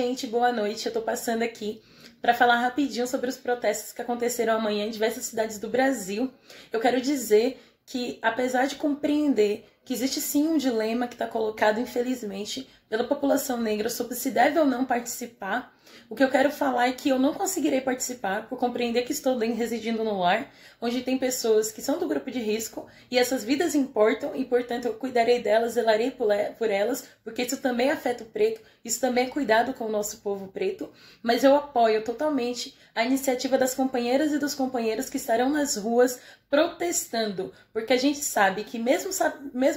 gente, boa noite. Eu tô passando aqui para falar rapidinho sobre os protestos que aconteceram amanhã em diversas cidades do Brasil. Eu quero dizer que, apesar de compreender que existe sim um dilema que está colocado, infelizmente, pela população negra sobre se deve ou não participar, o que eu quero falar é que eu não conseguirei participar por compreender que estou residindo no lar, onde tem pessoas que são do grupo de risco e essas vidas importam e, portanto, eu cuidarei delas, zelarei por elas, porque isso também afeta o preto, isso também é cuidado com o nosso povo preto, mas eu apoio totalmente a iniciativa das companheiras e dos companheiros que estarão nas ruas protestando, porque a gente sabe que mesmo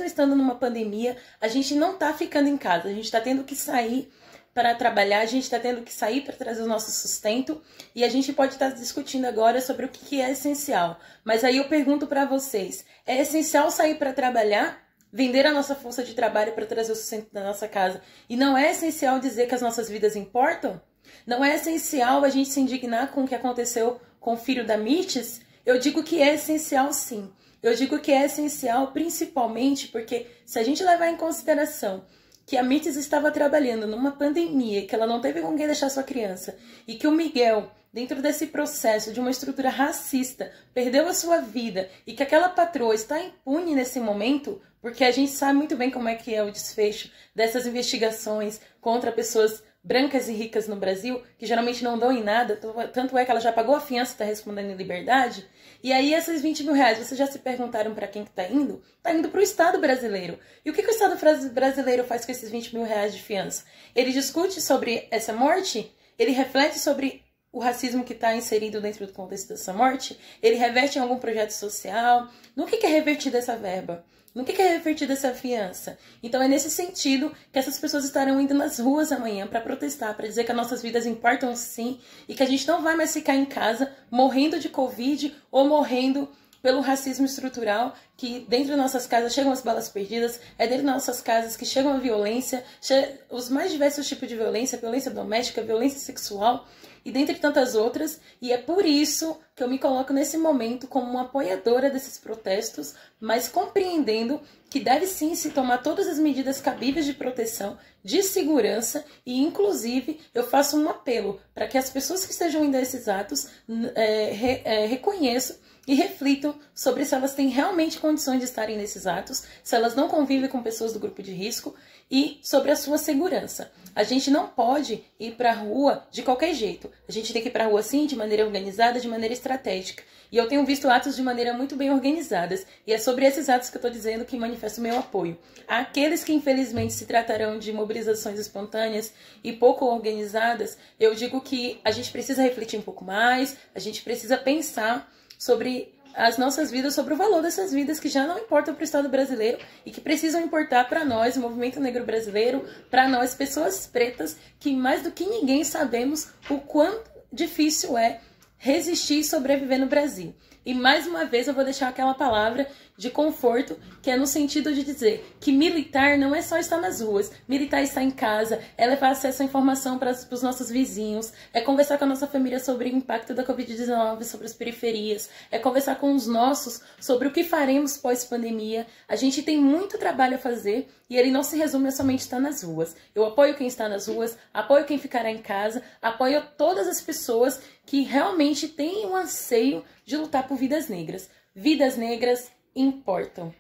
estando numa pandemia, a gente não está ficando em casa, a gente está tendo que sair para trabalhar, a gente está tendo que sair para trazer o nosso sustento e a gente pode estar discutindo agora sobre o que é essencial. Mas aí eu pergunto para vocês, é essencial sair para trabalhar, vender a nossa força de trabalho para trazer o sustento da nossa casa e não é essencial dizer que as nossas vidas importam? Não é essencial a gente se indignar com o que aconteceu com o filho da Mirtes? Eu digo que é essencial sim. Eu digo que é essencial principalmente porque se a gente levar em consideração que a Mirtes estava trabalhando numa pandemia, que ela não teve com quem deixar sua criança, e que o Miguel, dentro desse processo de uma estrutura racista, perdeu a sua vida, e que aquela patroa está impune nesse momento, porque a gente sabe muito bem como é que é o desfecho dessas investigações contra pessoas brancas e ricas no Brasil, que geralmente não dão em nada, tanto é que ela já pagou a fiança e está respondendo em liberdade. E aí esses 20 mil reais, vocês já se perguntaram para quem que tá indo? Tá indo para o Estado brasileiro. E o que o Estado brasileiro faz com esses 20 mil reais de fiança? Ele discute sobre essa morte? Ele reflete sobre o racismo que está inserido dentro do contexto dessa morte? Ele reverte em algum projeto social? No que é revertida essa verba? No que é revertida essa fiança? Então é nesse sentido que essas pessoas estarão indo nas ruas amanhã para protestar, para dizer que as nossas vidas importam sim e que a gente não vai mais ficar em casa morrendo de Covid ou morrendo pelo racismo estrutural, que dentro de nossas casas chegam as balas perdidas, é dentro de nossas casas que chegam a violência, os mais diversos tipos de violência, violência doméstica, violência sexual, e dentre tantas outras, e é por isso que eu me coloco nesse momento como uma apoiadora desses protestos, mas compreendendo que deve sim se tomar todas as medidas cabíveis de proteção, de segurança, e inclusive eu faço um apelo para que as pessoas que estejam indo a esses atos reconheçam e reflitam sobre se elas têm realmente condições de estarem nesses atos, se elas não convivem com pessoas do grupo de risco e sobre a sua segurança. A gente não pode ir para a rua de qualquer jeito. A gente tem que ir para a rua sim, de maneira organizada, de maneira estratégica. E eu tenho visto atos de maneira muito bem organizadas. E é sobre esses atos que eu estou dizendo que manifesto o meu apoio. Aqueles que infelizmente se tratarão de mobilizações espontâneas e pouco organizadas, eu digo que a gente precisa refletir um pouco mais, a gente precisa pensar sobre as nossas vidas, sobre o valor dessas vidas que já não importam para o Estado brasileiro e que precisam importar para nós, o movimento negro brasileiro, para nós, pessoas pretas, que mais do que ninguém sabemos o quanto difícil é resistir e sobreviver no Brasil. E mais uma vez eu vou deixar aquela palavra de conforto, que é no sentido de dizer que militar não é só estar nas ruas, militar é estar em casa, é levar acesso à informação para os nossos vizinhos, é conversar com a nossa família sobre o impacto da Covid-19 sobre as periferias, é conversar com os nossos sobre o que faremos pós-pandemia. A gente tem muito trabalho a fazer e ele não se resume a somente estar nas ruas. Eu apoio quem está nas ruas, apoio quem ficará em casa, apoio todas as pessoas que realmente têm um anseio de lutar por vidas negras. Vidas negras importam.